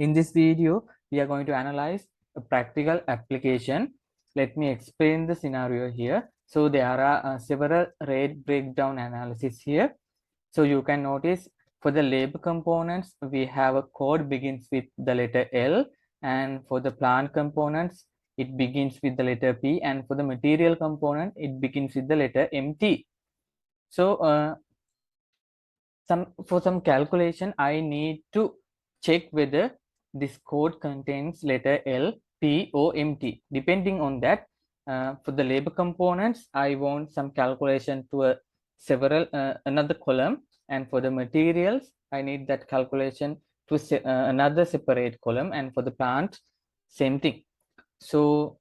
In this video, we are going to analyze a practical application. Let me explain the scenario here. So there are several rate breakdown analysis here. So you can notice for the labor components, we have a code begins with the letter L, and for the plant components, it begins with the letter P, and for the material component, it begins with the letter MT. So for some calculation, I need to check whether this code contains letter L, P, or MT. Depending on that, for the labor components, I want some calculation to another column, and for the materials, I need that calculation to another separate column, and for the plant, same thing. So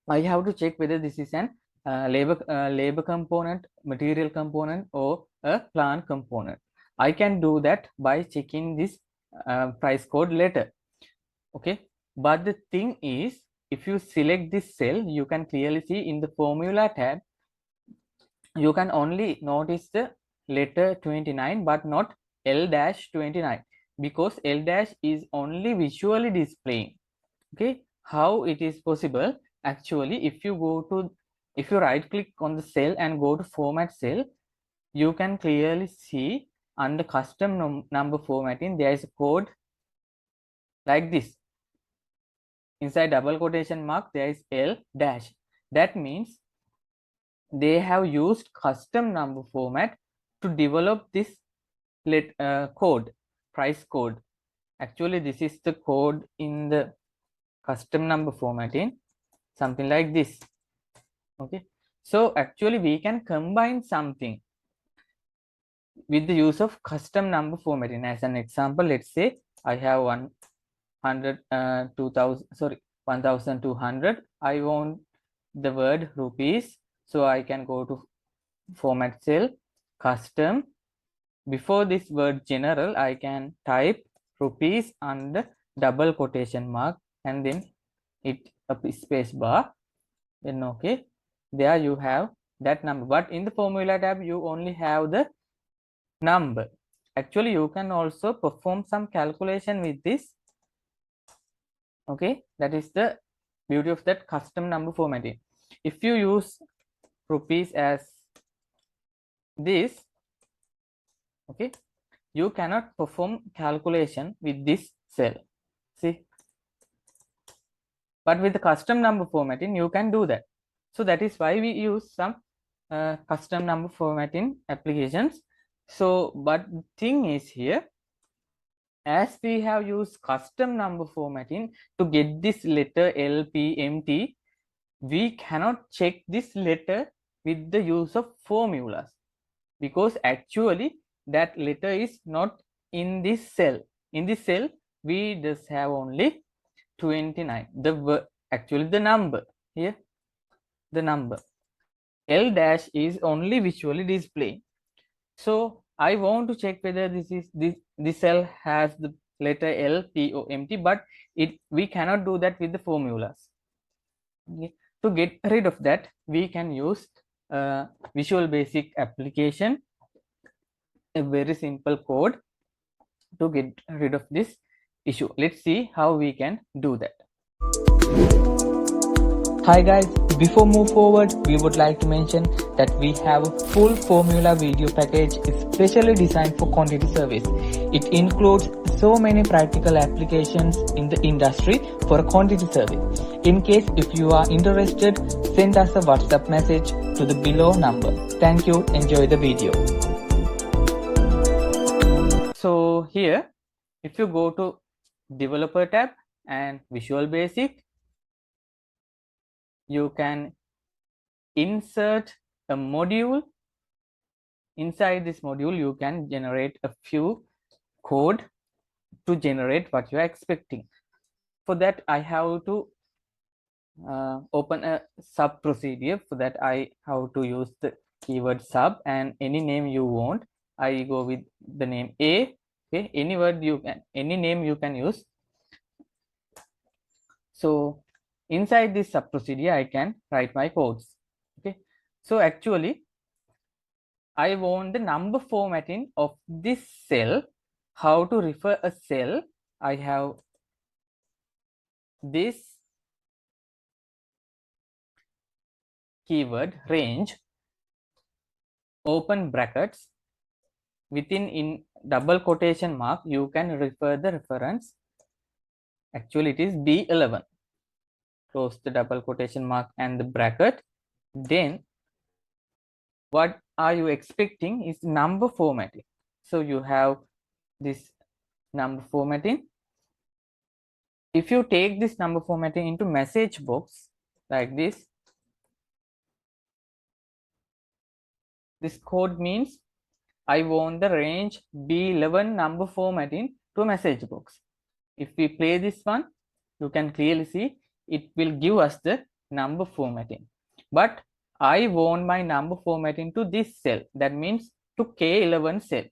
I have to check whether this is an labor component, material component, or a plant component. I can do that by checking this price code later. Okay, but the thing is, if you select this cell, you can clearly see in the formula tab, you can only notice the letter 29 but not L-29, because L- is only visually displaying. Okay, how it is possible? Actually, if you right click on the cell and go to format cell, you can clearly see under custom number formatting, there is a code like this. Inside double quotation mark, there is L dash. That means they have used custom number format to develop this code, price code. Actually, this is the code in the custom number formatting, something like this. Okay, so actually we can combine something with the use of custom number formatting. As an example, let's say I have 1200. I want the word rupees, so I can go to format cell, custom. Before this word general, I can type rupees under double quotation mark and then hit a space bar. Then okay, there you have that number. But in the formula tab, you only have the number. Actually, you can also perform some calculation with this. Okay, that is the beauty of that custom number formatting. If you use rupees as this, okay, you cannot perform calculation with this cell. See, but with the custom number formatting, you can do that. So that is why we use some custom number formatting applications. So, but the thing is here, as we have used custom number formatting to get this letter L, P, M, T, we cannot check this letter with the use of formulas, because actually that letter is not in this cell. In this cell, we just have only 29. Actually the number here, the number L dash is only visually displaying. So I want to check whether this cell has the letter L, P, or M, T, but we cannot do that with the formulas. Okay. To get rid of that, we can use Visual Basic application, a very simple code to get rid of this issue. Let's see how we can do that. Hi guys, before move forward, we would like to mention that we have a full formula video package especially designed for quantity service. It includes so many practical applications in the industry for a quantity service. In case if you are interested, send us a WhatsApp message to the below number. Thank you. Enjoy the video. So here, if you go to Developer tab and Visual Basic, you can insert a module. Inside this module, you can generate a few code to generate what you are expecting. For that, I have to open a sub procedure. For that, I have to use the keyword sub and any name you want. I go with the name A. Okay, any name you can use. So inside this sub procedure, I can write my codes. Okay, so actually I want the number formatting of this cell. How to refer a cell? I have this keyword range, open brackets, within in double quotation mark, you can refer the reference. Actually, it is B11. Close the double quotation mark and the bracket. Then what are you expecting is number formatting. So you have this number formatting. If you take this number formatting into message box like this code means I want the range B11 number formatting to message box. If we play this one, you can clearly see it will give us the number formatting. But I want my number formatting to this cell. That means to K11 cell.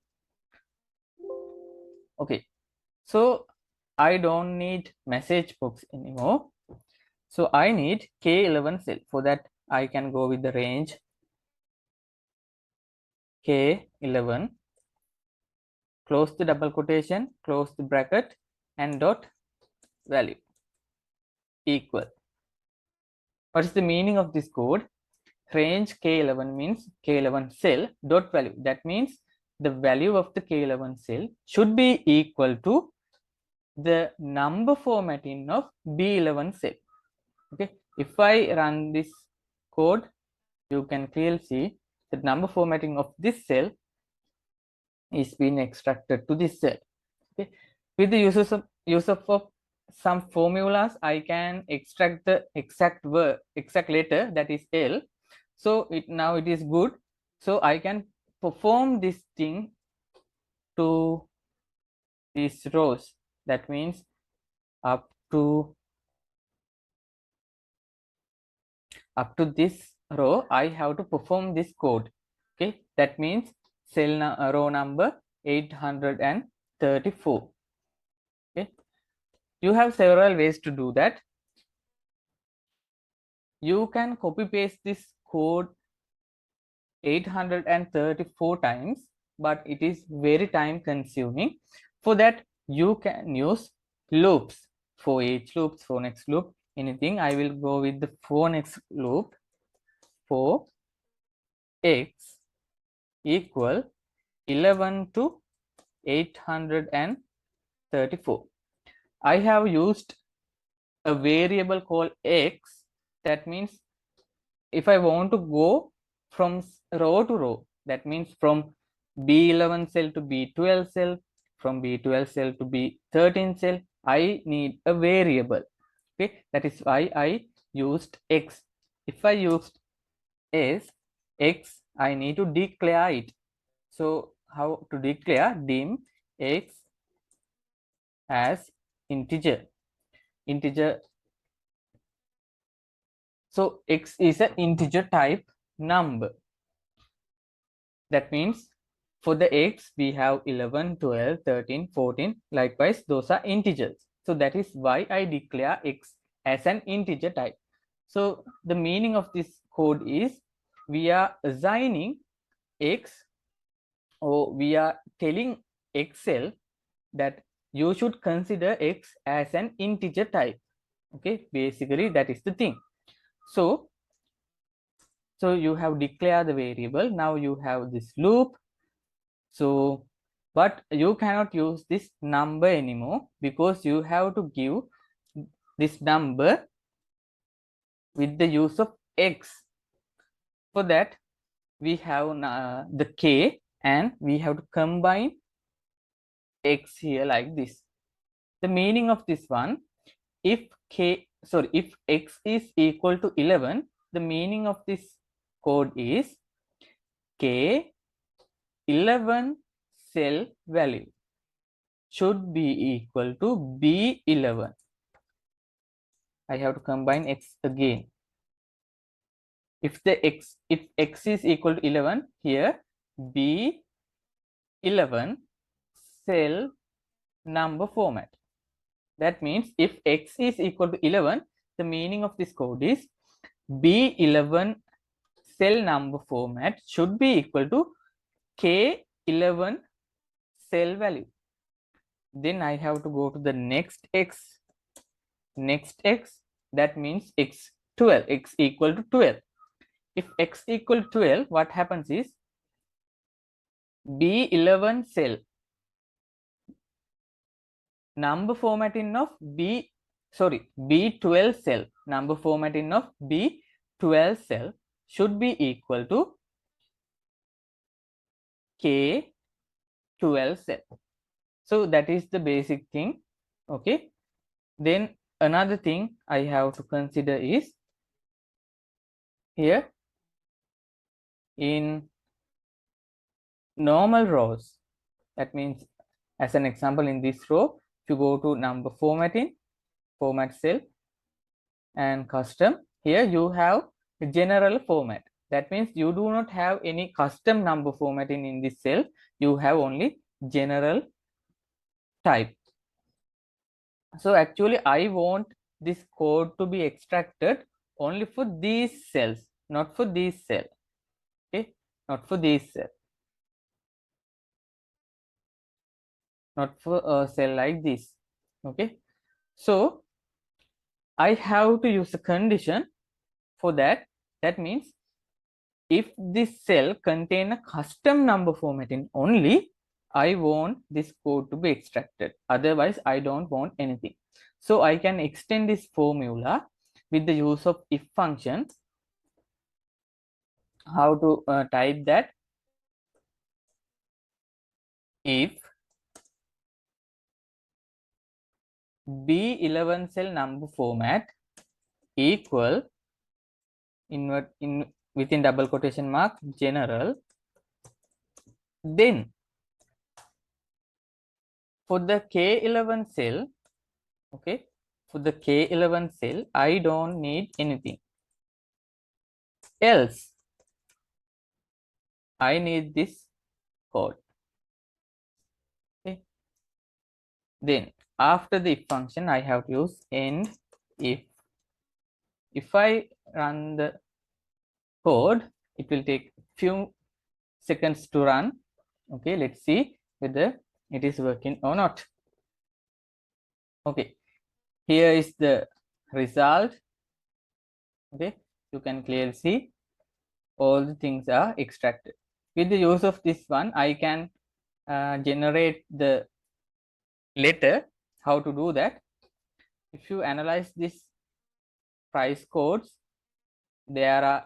Okay. So I don't need message box anymore. So I need K11 cell. For that, I can go with the range K11, close the double quotation, close the bracket, and dot value equal. What is the meaning of this code? Range K11 means K11 cell dot value. That means the value of the K11 cell should be equal to the number formatting of B11 cell. Okay, if I run this code, you can clearly see the number formatting of this cell is being extracted to this cell. Okay, with the use of some formulas, I can extract the exact letter, that is L. So now it is good. So I can perform this thing to these rows. That means up to this row, I have to perform this code. Okay, that means row number 834. Okay, you have several ways to do that. You can copy paste this code 834 times, but it is very time consuming. For that, you can use loops. For each loops, for next loop, anything. I will go with the for next loop. For x equal 11 to 834. I have used a variable called x. That means if I want to go from row to row, that means from B11 cell to B12 cell, from B12 cell to B13 cell, I need a variable. Okay, that is why I used x. If I used x, I need to declare it. So how to declare? Dim x as integer. So x is an integer type number. That means for the x, we have 11, 12, 13, 14. Likewise, those are integers. So that is why I declare x as an integer type. So the meaning of this code is we are assigning x, or we are telling Excel that you should consider x as an integer type. Okay, basically that is the thing. So you have declared the variable. Now you have this loop. So but you cannot use this number anymore, because you have to give this number with the use of x. For that, we have the k, and we have to combine x here like this. The meaning of this one, if x is equal to 11, the meaning of this code is k 11 cell value should be equal to B11. I have to combine x again. If x is equal to 11, here B11 cell number format. That means if x is equal to 11, the meaning of this code is B11 cell number format should be equal to K11 cell value. Then I have to go to the next x. next x, that means x 12, x equal to 12. If x equal to 12, what happens is B11 cell number formatting of B12 cell number formatting of B12 cell should be equal to K12 cell. So that is the basic thing. Okay, then another thing I have to consider is here in normal rows, that means as an example in this row, if you go to number formatting, format cell and custom, here you have general format. That means you do not have any custom number formatting in this cell, you have only general type. So actually I want this code to be extracted only for these cells, not for these cells. Okay, not for these cells, not for a cell like this. Okay, so I have to use a condition for that. That means if this cell contain a custom number formatting only, I want this code to be extracted. Otherwise, I don't want anything. So I can extend this formula with the use of if function. How to type that? If B11 cell number format equal within double quotation mark general, then for the K11 cell, okay, for the K11 cell, I don't need anything else. I need this code. Okay. Then after the if function, I have to use end if. If I run the code, it will take few seconds to run. Okay, let's see whether it is working or not. Okay, here is the result. Okay, you can clearly see all the things are extracted. With the use of this one, I can generate the letter. How to do that? If you analyze this price codes, there are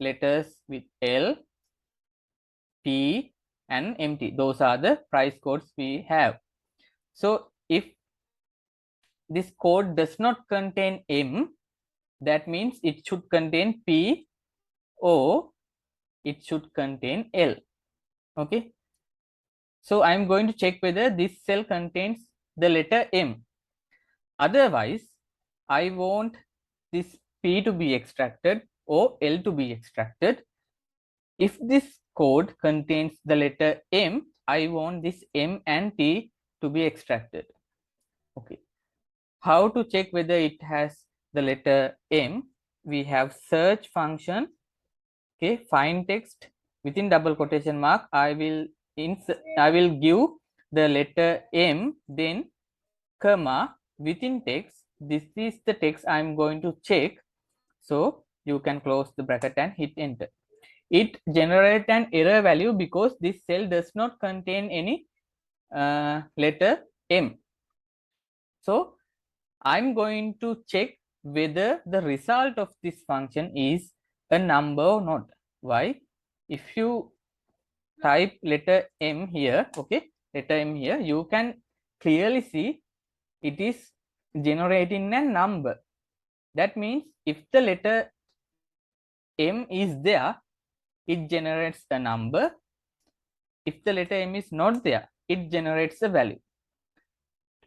letters with L, P and MT. Those are the price codes we have. So if this code does not contain M, that means it should contain P, or it should contain L. Okay, so I'm going to check whether this cell contains the letter M. Otherwise, I want this P to be extracted or L to be extracted. If this code contains the letter M, I want this M and T to be extracted. Okay, how to check whether it has the letter M? We have search function. Okay, find text within double quotation mark. I will give the letter M, then comma within text. This is the text I am going to check. So you can close the bracket and hit enter. It generates an error value because this cell does not contain any letter M. So I'm going to check whether the result of this function is a number or not. Why? If you type letter M here, okay, letter M here, you can clearly see it is generating a number. That means if the letter M is there, it generates a number. If the letter M is not there, it generates a value.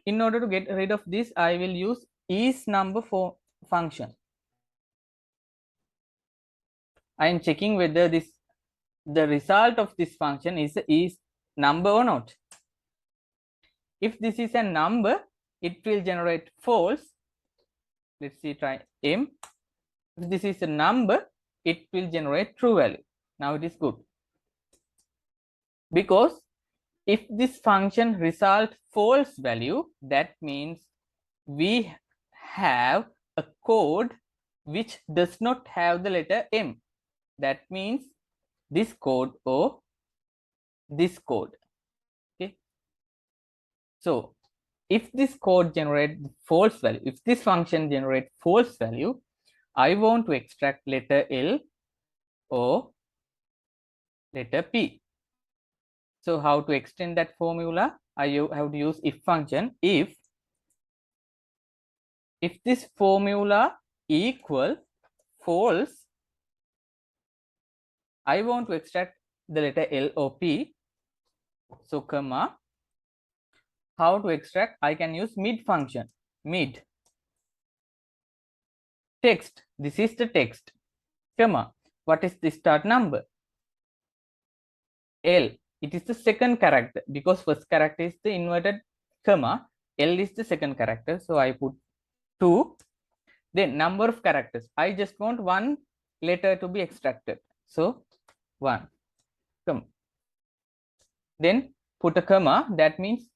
In order to get rid of this, I will use isNumber for function. I am checking whether the result of this function is number or not. If this is a number, it will generate false. Let's see, try M. If this is a number, it will generate true value. Now it is good. Because if this function result false value, that means we have a code which does not have the letter M. That means this code or this code. Okay. So if this code generates false value, if this function generates false value, I want to extract letter L or letter P. So how to extend that formula? I have to use if function. If this formula equal false, I want to extract the letter L or P. So comma, how to extract? I can use mid function. Mid text. This is the text. Comma, what is the start number? L. It is the second character because first character is the inverted comma. L is the second character. So I put 2. Then number of characters. I just want one letter to be extracted. So 1. Comma. Then put a comma. That means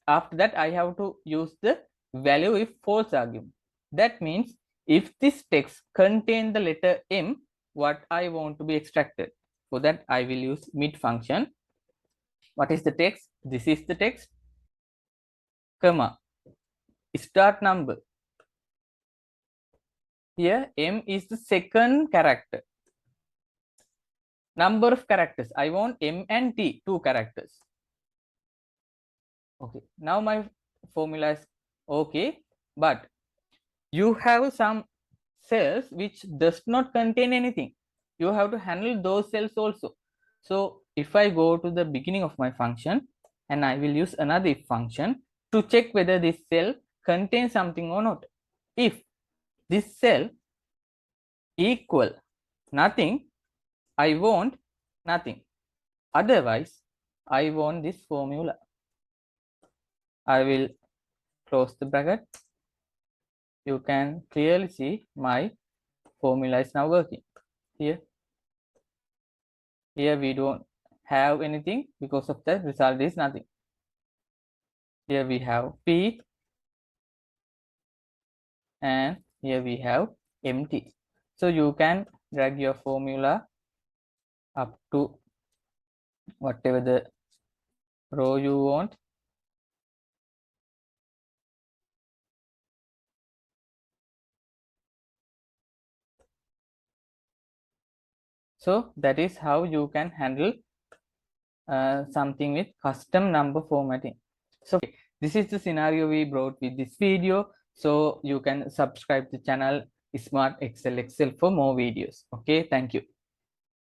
after that I have to use the value if false argument. That means if this text contain the letter M, what I want to be extracted. For that I will use mid function. What is the text? This is the text. Comma. Start number. Here M is the second character. Number of characters. I want M and T, 2 characters. Okay. Now my formula is okay, but you have some cells which does not contain anything. You have to handle those cells also. So if I go to the beginning of my function and I will use another if function to check whether this cell contains something or not. If this cell equal nothing, I want nothing. Otherwise, I want this formula. I will close the bracket. You can clearly see my formula is now working. Here we don't have anything because of the result is nothing. Here we have P and here we have empty. So you can drag your formula up to whatever the row you want. So that is how you can handle something with custom number formatting. So this is the scenario we brought with this video. So you can subscribe the channel Smart Excel for more videos. Okay, thank you.